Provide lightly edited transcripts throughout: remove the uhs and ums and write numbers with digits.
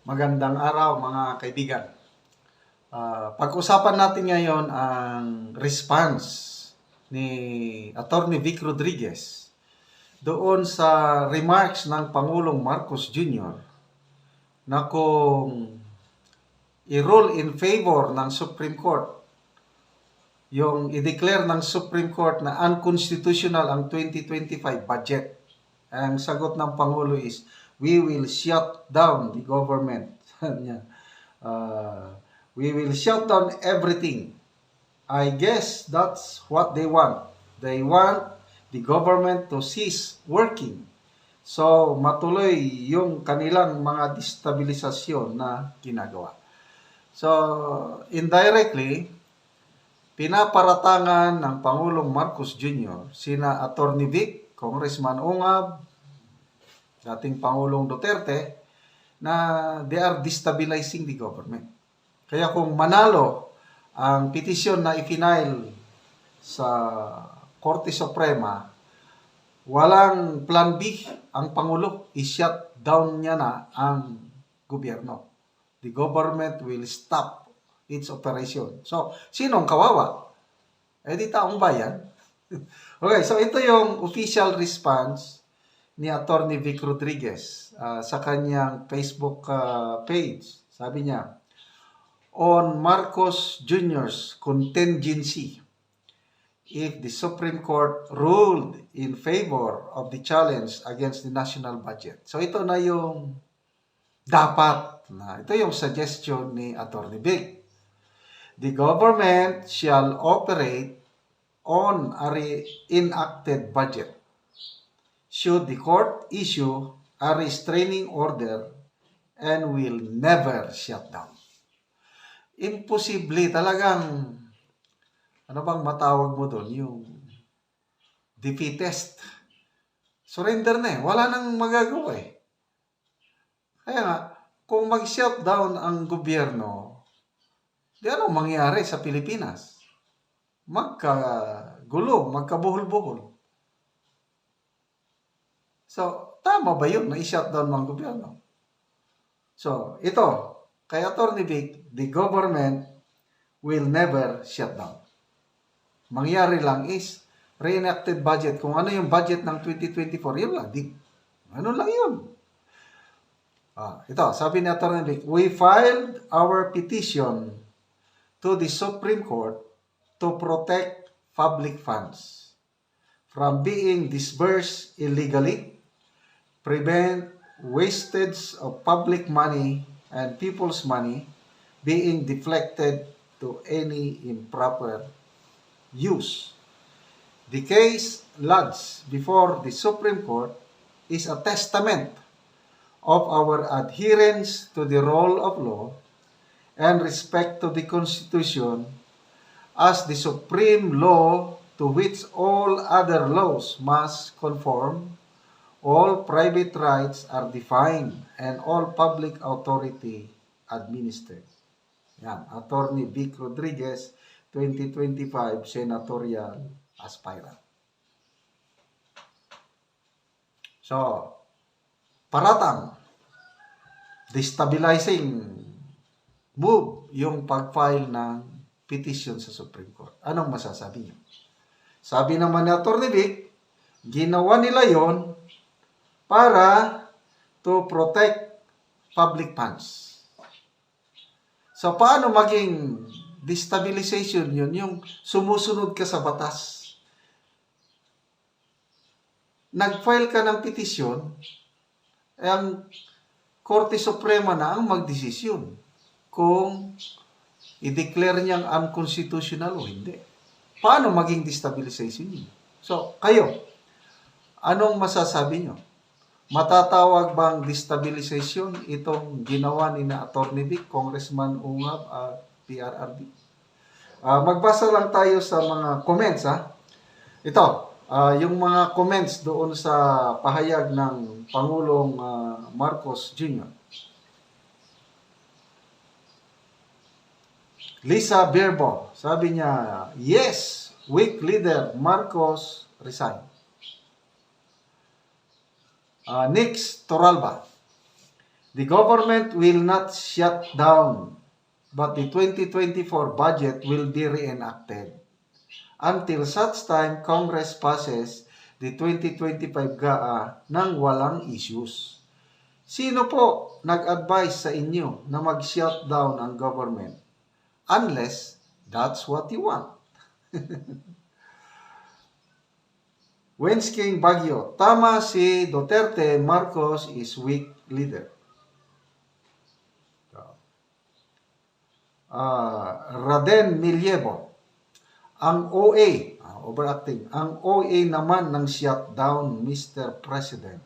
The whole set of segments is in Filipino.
Magandang araw mga kaibigan. Pag-usapan natin ngayon ang response ni Attorney Vic Rodriguez doon sa remarks ng Pangulong Marcos Jr. na kung i-rule in favor ng Supreme Court, yung i-declare ng Supreme Court na unconstitutional ang 2025 budget. Ang sagot ng Pangulo is, we will shut down the government. We will shut down everything. I guess that's what they want. They want the government to cease working. So, matuloy yung kanilang mga destabilisasyon na ginagawa. So, indirectly, pinaparatangan ng Pangulong Marcos Jr. sina Attorney Vic, Congressman Ungab, dating Pangulong Duterte, na they are destabilizing the government. Kaya kung manalo ang petisyon na ifinail sa Korte Suprema, walang plan B ang Pangulo, i-shut down niya na ang gobyerno. The government will stop its operation. So, sinong kawawa? Di taong bayan. Okay, so ito yung official response ni Attorney Vic Rodriguez sa kanyang Facebook page. Sabi niya, on Marcos Jr.'s contingency, if the Supreme Court ruled in favor of the challenge against the national budget. So ito na yung dapat na. Ito yung suggestion ni Attorney Vic. The government shall operate on a enacted budget. Should the court issue a restraining order and will never shut down. Imposible talagang, ano bang matawag mo doon? Yung defeatist. Surrender na eh. Wala nang magagawa eh. Kaya nga, kung mag-shut down ang gobyerno, di ano mangyari sa Pilipinas? Magkagulo, magkabuhol-buhol. So, tama ba yun na i-shut down ng gobyerno? So, ito, kay Attorney Vic, the government will never shut down. Mangyari lang is, reenacted budget. Kung ano yung budget ng 2024, yun lang. Ano lang yun? Ito, sabi ni Attorney Vic, we filed our petition to the Supreme Court to protect public funds from being disbursed illegally, prevent wastage of public money and people's money being deflected to any improper use. The case lodged before the Supreme Court is a testament of our adherence to the rule of law and respect to the Constitution as the supreme law to which all other laws must conform. All private rights are defined and all public authority administered. Yan, Attorney Vic Rodriguez, 2025 senatorial aspirant. So, paratang, destabilizing move yung pag-file ng petition sa Supreme Court. Anong masasabi niyo? Sabi naman ni Attorney Vic, ginawa nila yon para to protect public funds. So, paano maging destabilization yun? Yung sumusunod ka sa batas. Nag-file ka ng petisyon, ang Korte Suprema na ang magdesisyon kung i-declare niyang unconstitutional o hindi. Paano maging destabilization yun? So, kayo, anong masasabi niyo? Matatawag bang destabilization itong ginawa ni na Attorney Vic, Congressman Ungab at PRRD? Magbasa lang tayo sa mga comments. Ito, yung mga comments doon sa pahayag ng Pangulong Marcos Jr. Lisa Birbo, sabi niya, yes, weak leader Marcos resign. Nix Toralba, The government will not shut down, but the 2024 budget will be reenacted until such time Congress passes the 2025 GAA nang walang issues. Sino po nag-advise sa inyo na mag-shut down ang government? Unless that's what you want. Wensking Bagyo, tama si Duterte, Marcos is weak leader. Raden Milievo, ang OA, overacting, ang OA naman ng shutdown, Mr. President.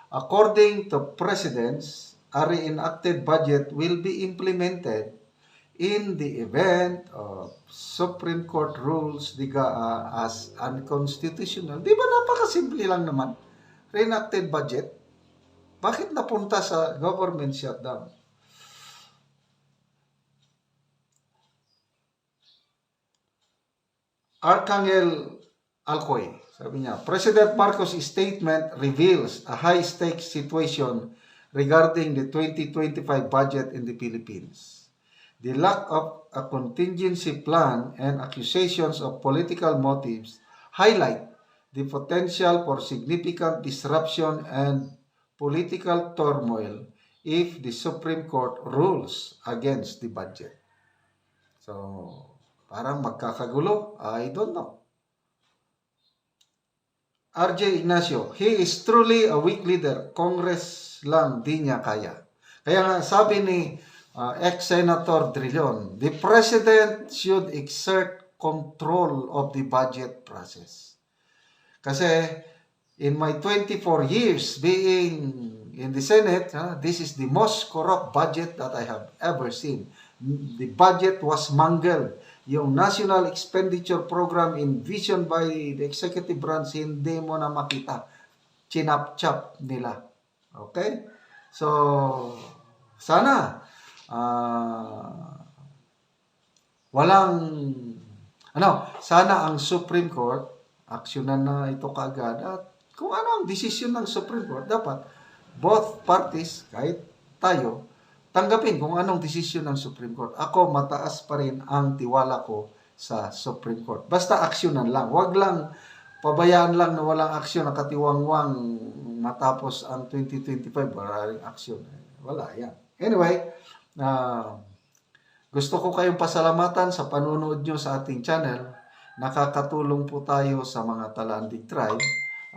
According to presidents, a reenacted budget will be implemented in the event of Supreme Court rules the GAA as unconstitutional. Di ba napakasimple lang naman? Reenacted budget? Bakit napunta sa government shutdown? Arcangel Alcoy, sabi niya, President Marcos' statement reveals a high-stakes situation regarding the 2025 budget in the Philippines. The lack of a contingency plan and accusations of political motives highlight the potential for significant disruption and political turmoil if the Supreme Court rules against the budget. So, parang magkakagulo. I don't know. RJ Ignacio, he is truly a weak leader. Congress lang di niya kaya. Kaya nga sabi ni ex-Senator Drilon, the President should exert control of the budget process. Kasi in my 24 years being in the Senate, this is the most corrupt budget that I have ever seen. The budget was mangled. Yung National Expenditure Program envisioned by the executive branch, hindi mo na makita. Chinap-chap nila. Okay? So, sana sana ang Supreme Court aksyonan na ito kaagad at kung ano ang desisyon ng Supreme Court, dapat both parties, kahit tayo, tanggapin kung anong desisyon ng Supreme Court. Ako, mataas pa rin ang tiwala ko sa Supreme Court. Basta aksyonan lang. Huwag lang, pabayaan lang na walang aksyon, nakatiwangwang matapos ang 2025, maraming aksyon. Wala, yan. Anyway, gusto ko kayong pasalamatan sa panunood nyo sa ating channel. Nakakatulong po tayo sa mga Talanding tribe.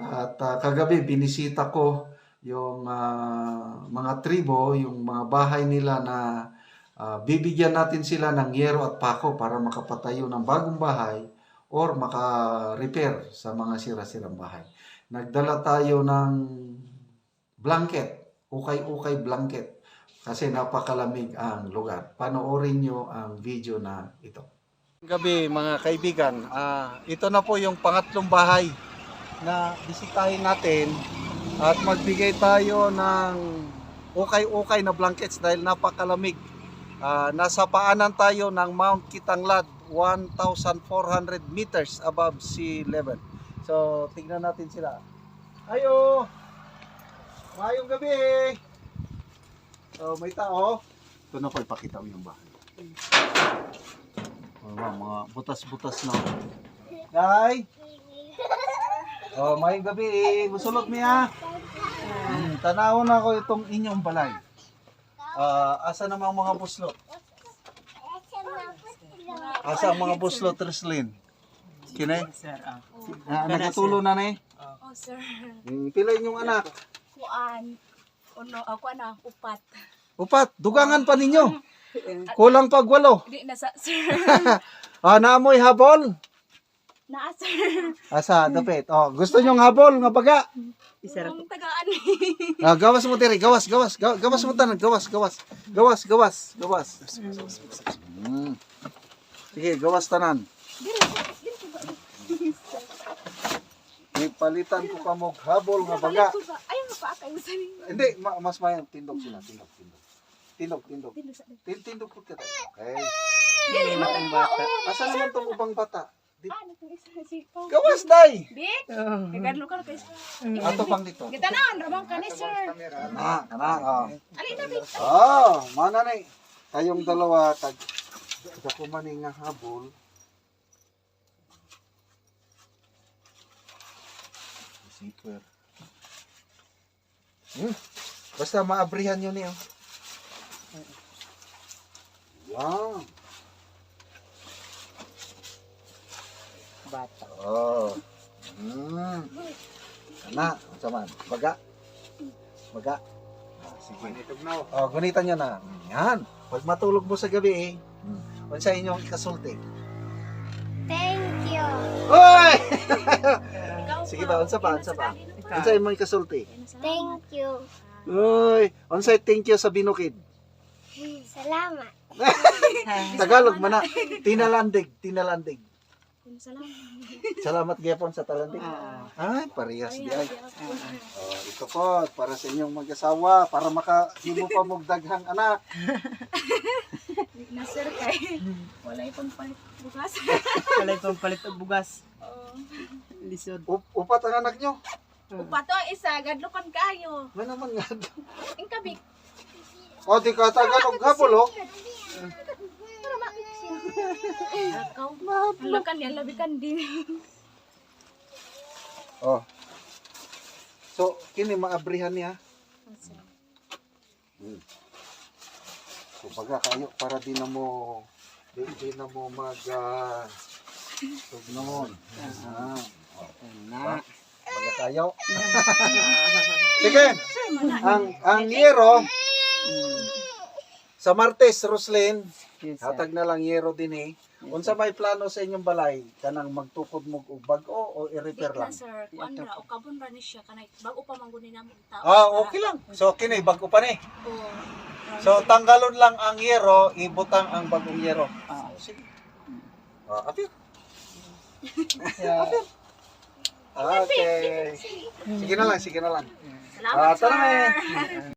At kagabi, binisita ko yung mga tribo, yung mga bahay nila na bibigyan natin sila ng yero at pako para makapatayo ng bagong bahay or maka-repair sa mga sira-sirang bahay. Nagdala tayo ng blanket, ukay-ukay blanket, kasi napakalamig ang lugar. Panoorin nyo ang video na ito. Gabi mga kaibigan, ito na po yung pangatlong bahay na bisitahin natin. At magbigay tayo ng ukay-ukay na blankets dahil napakalamig. Nasa paanan tayo ng Mount Kitanglad, 1,400 meters above sea level. So, tingnan natin sila. Ayo! Mayong gabi! So, may tao. Ito na po, ipakita mo yung bahay. Mga butas-butas na. Day! Mayong gabi, musulot niya. Tanawon ako itong inyong balay. Asa namang mga buslot? Asa ang mga buslot, Treslin? Kinay? Nagatulo na na eh? Oh, sir. Pila inyong anak? Ako na, upat. Upat, dugangan pa ninyo. Kulang pag 8. Hindi na sa, sir. Naamoy habol? Naa, sir. Asa, dapit. Gusto nyong habol nga baga? Ang tagaan. Gawas mo tiri, gawas mo tanan, gawas. Sige, gawas tanan. Palitan ko kamog habol nga baga. Ayaw nga pa akay usan. Hindi, mas mayan tindog sila, tindog. Tindog po kita. Okay. Dili matang bata. Asa naman tong ubang bata? Ano kung isa sipo? Gawas day. Big? Kagadlo ka kay. Ato pang dito. Kita na ramang ka ni sir. Kana, oh. Ali na big. Oh, mana na kayong dalawa tag ko man nga habol. Secret. Basta maabrihan yun niyo. Wow. Bata. Oh. Kana, saman. Baga. Baga. Sige. Oh, gunitan niyo na. Yan. Pag matulog mo sa gabi unsa inyong ikasulti? Thank you. Oy! Sige ba, unsa pa? Unsa imong ikasulti? Thank you. Oy, unsa thank you sa binukid? Salamat. Tagalog man na. Tinalandig. Salamat. Salamat gyapon sa talandig. Ay, parehas di ay. Oh, ito po para sa inyong mag-asawa para makahimo pa mog daghang anak. Na sir kay. Wala ipang palit bukas. Walay pang palit og bugas. Oo. Lisod. Upat ang anak nyo. Upato ang isa gadlukan kayo. Nga naman nga. Ing kabik. O, di ka tagalog habol, oh. Pero makik siya. Lakaw. Lakan yan labikan din. Oh. So, kini maabrihan niya. So, baga kayo para di na mo mag tugnon. Na. Baga kayo. Sige. Ang yero sa Martes, Roslyn, Yes, sir. hatag na lang yero din eh. Unsa may plano sa inyong balay? Kanang magtukod mo og bag-o o i-repair lang? Sir, kuan ra o kabon ra ni siya kanay bago pa manggunin namo tao. Ah, okay lang. So, kini bago pa ni. Oo. So, tanggalon lang ang yero, ibutang ang bagong yero. Ah. Sige. Apir. Yeah. Okay. Sige na lang. Salamat, Tara sir. na